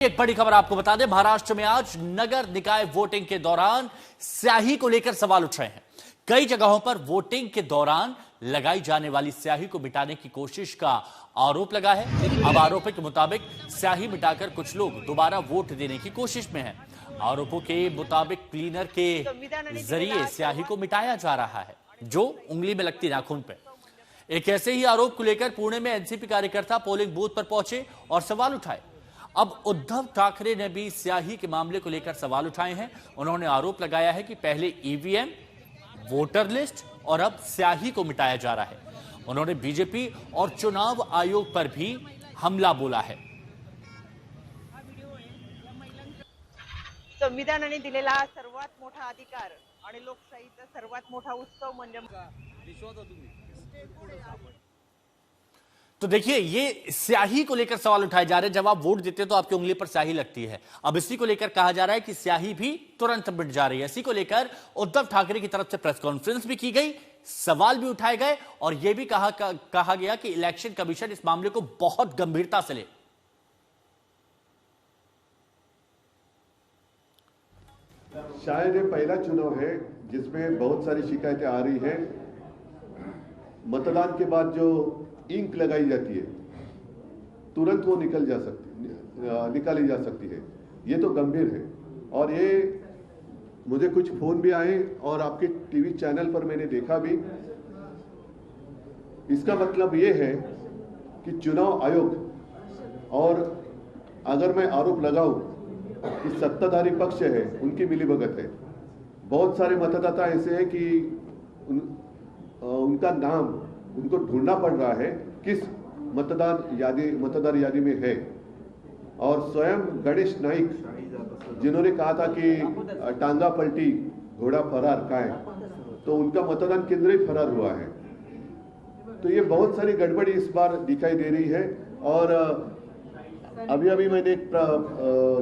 एक बड़ी खबर आपको बता दें, महाराष्ट्र में आज नगर निकाय वोटिंग के दौरान स्याही को लेकर सवाल उठ रहे हैं। कई जगहों पर वोटिंग के दौरान लगाई जाने वाली स्याही को मिटाने की कोशिश का आरोप लगा है। अब आरोपों के मुताबिक स्याही मिटाकर कुछ लोग दोबारा वोट देने की कोशिश में हैं। आरोपों के मुताबिक क्लीनर के जरिए स्याही को मिटाया जा रहा है, जो उंगली में लगती नाखून पे। एक ऐसे ही आरोप को लेकर पुणे में एनसीपी कार्यकर्ता पोलिंग बूथ पर पहुंचे और सवाल उठाए। अब उद्धव ठाकरे ने भी स्याही के मामले को लेकर सवाल उठाए हैं। उन्होंने आरोप लगाया है कि पहले ईवीएम, वोटर लिस्ट और अब स्याही को मिटाया जा रहा है। उन्होंने बीजेपी और चुनाव आयोग पर भी हमला बोला है। संविधानाने दिलेला सर्वात मोठा अधिकार आणि लोकशाहीचा सर्वात मोठा उत्सव म्हणजे तो देखिए, ये स्याही को लेकर सवाल उठाए जा रहे हैं। जब आप वोट देते हैं तो आपकी उंगली पर स्याही लगती है। अब इसी को लेकर कहा जा रहा है कि स्याही भी तुरंत मिट जा रही है। इसी को लेकर उद्धव ठाकरे की तरफ से प्रेस कॉन्फ्रेंस भी की गई, सवाल भी उठाए गए और यह भी कहा गया कि इलेक्शन कमीशन इस मामले को बहुत गंभीरता से ले। शायद ये पहला चुनाव है जिसमें बहुत सारी शिकायतें आ रही है। मतदान के बाद जो इंक लगाई जाती है तुरंत वो निकाली जा सकती है। ये तो गंभीर है और ये मुझे कुछ फोन भी आए और आपके टीवी चैनल पर मैंने देखा भी। इसका मतलब ये है कि चुनाव आयोग, और अगर मैं आरोप लगाऊं कि सत्ताधारी पक्ष है उनकी मिलीभगत है। बहुत सारे मतदाता ऐसे हैं कि उनका नाम उनको ढूंढना पड़ रहा है किस मतदार यादी में है। और स्वयं गणेश नाइक जिन्होंने कहा था कि टांगा पलटी घोड़ा फरार का है, तो उनका मतदान केंद्र ही फरार हुआ है। तो ये बहुत सारी गड़बड़ी इस बार दिखाई दे रही है। और अभी मैंने एक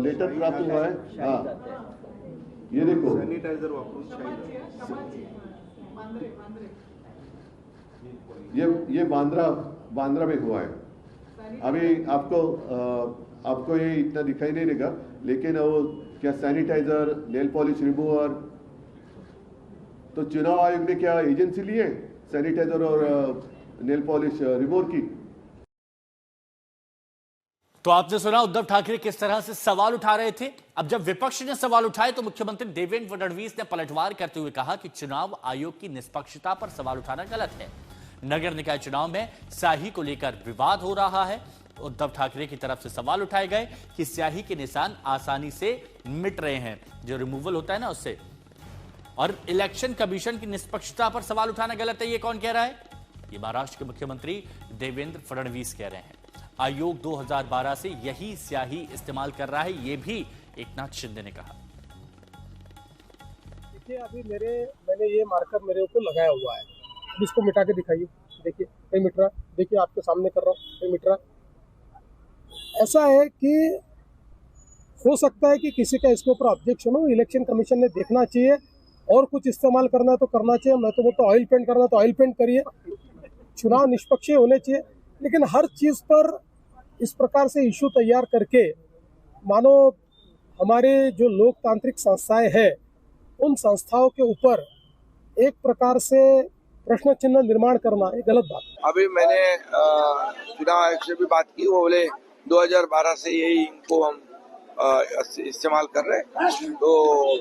लेटर प्राप्त हुआ है। हाँ, ये देखो, सैनिटाइजर ये बांद्रा में हुआ है। अभी आपको ये इतना दिखाई नहीं देगा, लेकिन वो क्या सैनिटाइजर, नेल पॉलिश रिमूवर, तो चुनाव आयोग ने क्या एजेंसी ली है सैनिटाइजर और नेल पॉलिश रिमूवर की? तो आपने सुना उद्धव ठाकरे किस तरह से सवाल उठा रहे थे। अब जब विपक्ष ने सवाल उठाए तो मुख्यमंत्री देवेंद्र फडणवीस ने पलटवार करते हुए कहा कि चुनाव आयोग की निष्पक्षता पर सवाल उठाना गलत है। नगर निकाय चुनाव में स्याही को लेकर विवाद हो रहा है। उद्धव ठाकरे की तरफ से सवाल उठाए गए कि स्याही के निशान आसानी से मिट रहे हैं, जो रिमूवल होता है ना उससे, और इलेक्शन कमीशन की निष्पक्षता पर सवाल उठाना गलत है। ये कौन कह रहा है? ये महाराष्ट्र के मुख्यमंत्री देवेंद्र फडणवीस कह रहे हैं। आयोग 2012 से यही स्याही इस्तेमाल कर रहा है, ये भी एकनाथ शिंदे ने कहा। देखिए, अभी मैंने ये मार्कर मेरे ऊपर लगाया हुआ है, इसको मिटा के दिखाइए। देखिए कहीं मिट रहा, देखिए आपके सामने कर रहा हूँ, कहीं मिट रहा। ऐसा है कि हो सकता है कि किसी का इसके ऊपर ऑब्जेक्शन हो, इलेक्शन कमीशन ने देखना चाहिए, और कुछ इस्तेमाल करना है तो करना चाहिए। मैं तो बोलता ऑयल पेंट करना तो ऑयल पेंट करिए, चुनाव निष्पक्ष होने चाहिए। लेकिन हर चीज पर इस प्रकार से इशू तैयार करके मानो हमारे जो लोकतांत्रिक संस्थाएं हैं उन संस्थाओं के ऊपर एक प्रकार से प्रश्न चिन्ह निर्माण करना ये गलत बात है। अभी मैंने चुनाव आयोग से भी बात की, वो बोले 2012 से यही इनको हम इस्तेमाल कर रहे हैं। तो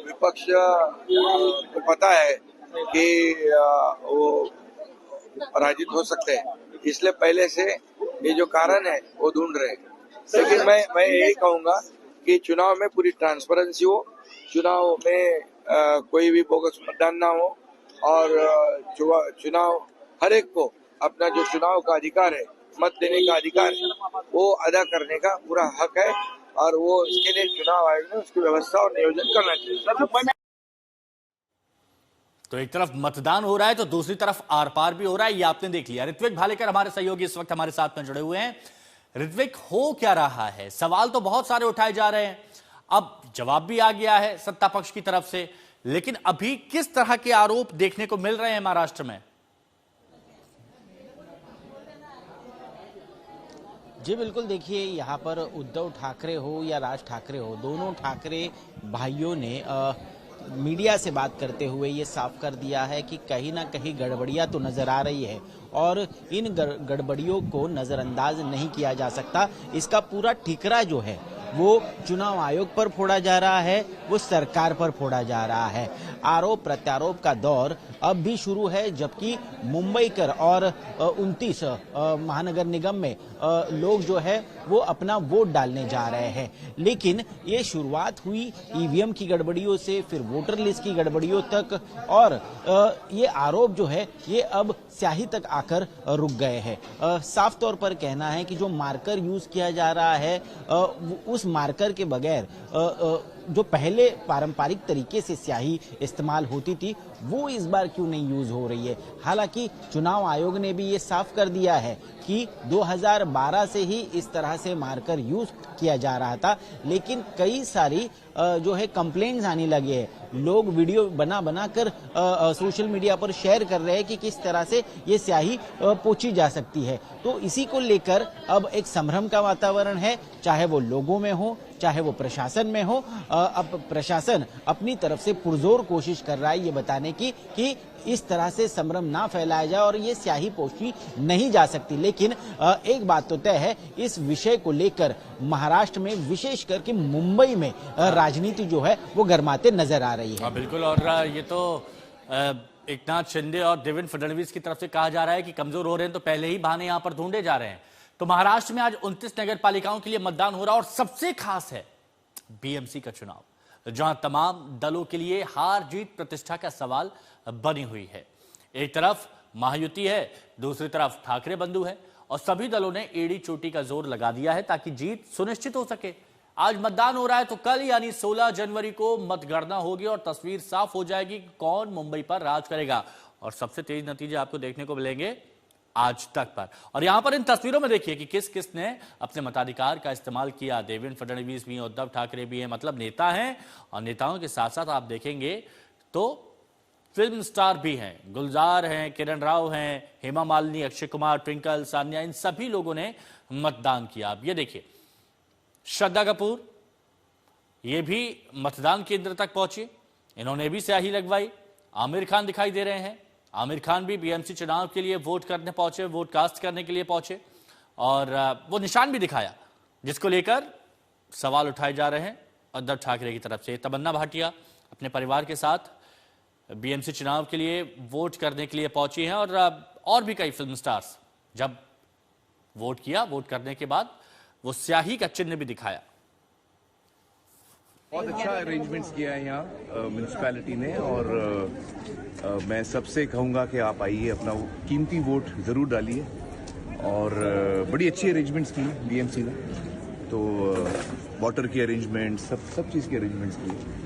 विपक्ष को पता है कि वो पराजित हो सकते हैं, इसलिए पहले से ये जो कारण है वो ढूंढ रहे हैं। लेकिन मैं यही कहूंगा कि चुनाव में पूरी ट्रांसपेरेंसी हो, चुनाव में कोई भी बोगस मतदान ना हो, और चुनाव हर एक को अपना जो चुनाव का अधिकार है, मत देने का अधिकार है, वो अदा करने का पूरा हक है। और वो इसके लिए चुनाव आयोग ने उसकी व्यवस्था और नियोजन करना चाहिए। तो एक तरफ मतदान हो रहा है तो दूसरी तरफ आर पार भी हो रहा है, ये आपने देख लिया। ऋत्विक भालेकर हमारे सहयोगी इस वक्त हमारे साथ में जुड़े हुए हैं। ऋत्विक, हो क्या रहा है? सवाल तो बहुत सारे उठाए जा रहे हैं, अब जवाब भी आ गया है सत्ता पक्ष की तरफ से, लेकिन अभी किस तरह के आरोप देखने को मिल रहे हैं महाराष्ट्र में? जी बिल्कुल, देखिए यहाँ पर उद्धव ठाकरे हो या राज ठाकरे हो, दोनों ठाकरे भाइयों ने मीडिया से बात करते हुए ये साफ कर दिया है कि कहीं ना कहीं गड़बड़ियां तो नजर आ रही है और इन गड़बड़ियों को नजरअंदाज नहीं किया जा सकता। इसका पूरा ठिकरा जो है वो चुनाव आयोग पर फोड़ा जा रहा है, वो सरकार पर फोड़ा जा रहा है। आरोप प्रत्यारोप का दौर अब भी शुरू है, जबकि मुंबईकर और 29 महानगर निगम में लोग जो है वो अपना वोट डालने जा रहे हैं। लेकिन ये शुरुआत हुई ईवीएम की गड़बड़ियों से, फिर वोटर लिस्ट की गड़बड़ियों तक, और ये आरोप जो है ये अब स्याही तक आकर रुक गए हैं। साफ तौर पर कहना है कि जो मार्कर यूज किया जा रहा है उस मार्कर के बगैर जो पहले पारंपरिक तरीके से स्याही इस्तेमाल होती थी वो इस बार क्यों नहीं यूज हो रही है। हालांकि चुनाव आयोग ने भी ये साफ कर दिया है कि 2012 से ही इस तरह से मार्कर यूज किया जा रहा था, लेकिन कई सारी जो है कंप्लेंट्स आने लगे हैं। लोग वीडियो बना कर सोशल मीडिया पर शेयर कर रहे हैं कि किस तरह से ये स्याही पोंछी जा सकती है। तो इसी को लेकर अब एक संभ्रम का वातावरण है, चाहे वो लोगों में हो चाहे वो प्रशासन में हो। अब प्रशासन अपनी तरफ से पुरजोर कोशिश कर रहा है ये बताने की कि इस तरह से संभ्रम ना फैलाया जाए और ये स्याही पोंछी नहीं जा सकती। लेकिन एक बात तो तय है, इस विषय को लेकर महाराष्ट्र में विशेष करके मुंबई में राजनीति जो है वो गरमाते नजर आ रही है। बिल्कुल, और ये तो एकनाथ शिंदे और देवेंद्र फडणवीस की तरफ से कहा जा रहा है कि कमजोर हो रहे हैं तो पहले ही बहाने यहां पर ढूंढे जा रहे हैं। तो महाराष्ट्र में आज 29 नगर पालिकाओं के लिए मतदान हो रहा है और सबसे खास है बीएमसी का चुनाव, जहां तमाम दलों के लिए हार जीत प्रतिष्ठा का सवाल बनी हुई है। एक तरफ महायुति है, दूसरी तरफ ठाकरे बंधु है और सभी दलों ने एड़ी चोटी का जोर लगा दिया है ताकि जीत सुनिश्चित हो सके। आज मतदान हो रहा है तो कल यानी 16 जनवरी को मतगणना होगी और तस्वीर साफ हो जाएगी कौन मुंबई पर राज करेगा। और सबसे तेज नतीजे आपको देखने को मिलेंगे आज तक पर। और यहां पर इन तस्वीरों में देखिए कि किस किस ने अपने मताधिकार का इस्तेमाल किया। देवेंद्र फडणवीस भी, उद्धव ठाकरे भी हैं, मतलब नेता हैं। और नेताओं के साथ साथ आप देखेंगे तो फिल्म स्टार भी हैं, गुलजार हैं, किरण राव हैं, हेमा मालिनी, अक्षय कुमार, ट्विंकल, सान्या, इन सभी लोगों ने मतदान किया। अब ये देखिए श्रद्धा कपूर, ये भी मतदान केंद्र तक पहुंची, इन्होंने भी स्याही लगवाई। आमिर खान दिखाई दे रहे हैं, आमिर खान भी बीएमसी चुनाव के लिए वोट करने पहुंचे, वोट कास्ट करने के लिए पहुंचे और वो निशान भी दिखाया जिसको लेकर सवाल उठाए जा रहे हैं उद्धव ठाकरे की तरफ से। तमन्ना भाटिया अपने परिवार के साथ बीएमसी चुनाव के लिए वोट करने के लिए पहुंची हैं और भी कई फिल्म स्टार्स जब वोट किया, वोट करने के बाद वो स्याही का चिन्ह भी दिखाया। बहुत अच्छा अरेंजमेंट्स किया है यहाँ म्यूनिसिपैलिटी ने और मैं सबसे कहूँगा कि आप आइए, अपना कीमती वोट ज़रूर डालिए। और बड़ी अच्छी अरेंजमेंट्स की बीएमसी ने, तो वाटर की अरेंजमेंट, सब चीज़ की अरेंजमेंट्स की।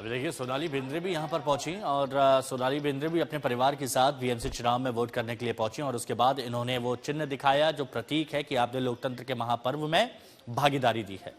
अभी देखिए सोनाली बेंद्रे भी यहां पर पहुंची और सोनाली बेंद्रे भी अपने परिवार के साथ बीएमसी चुनाव में वोट करने के लिए पहुंची और उसके बाद इन्होंने वो चिन्ह दिखाया जो प्रतीक है कि आपने लोकतंत्र के महापर्व में भागीदारी दी है।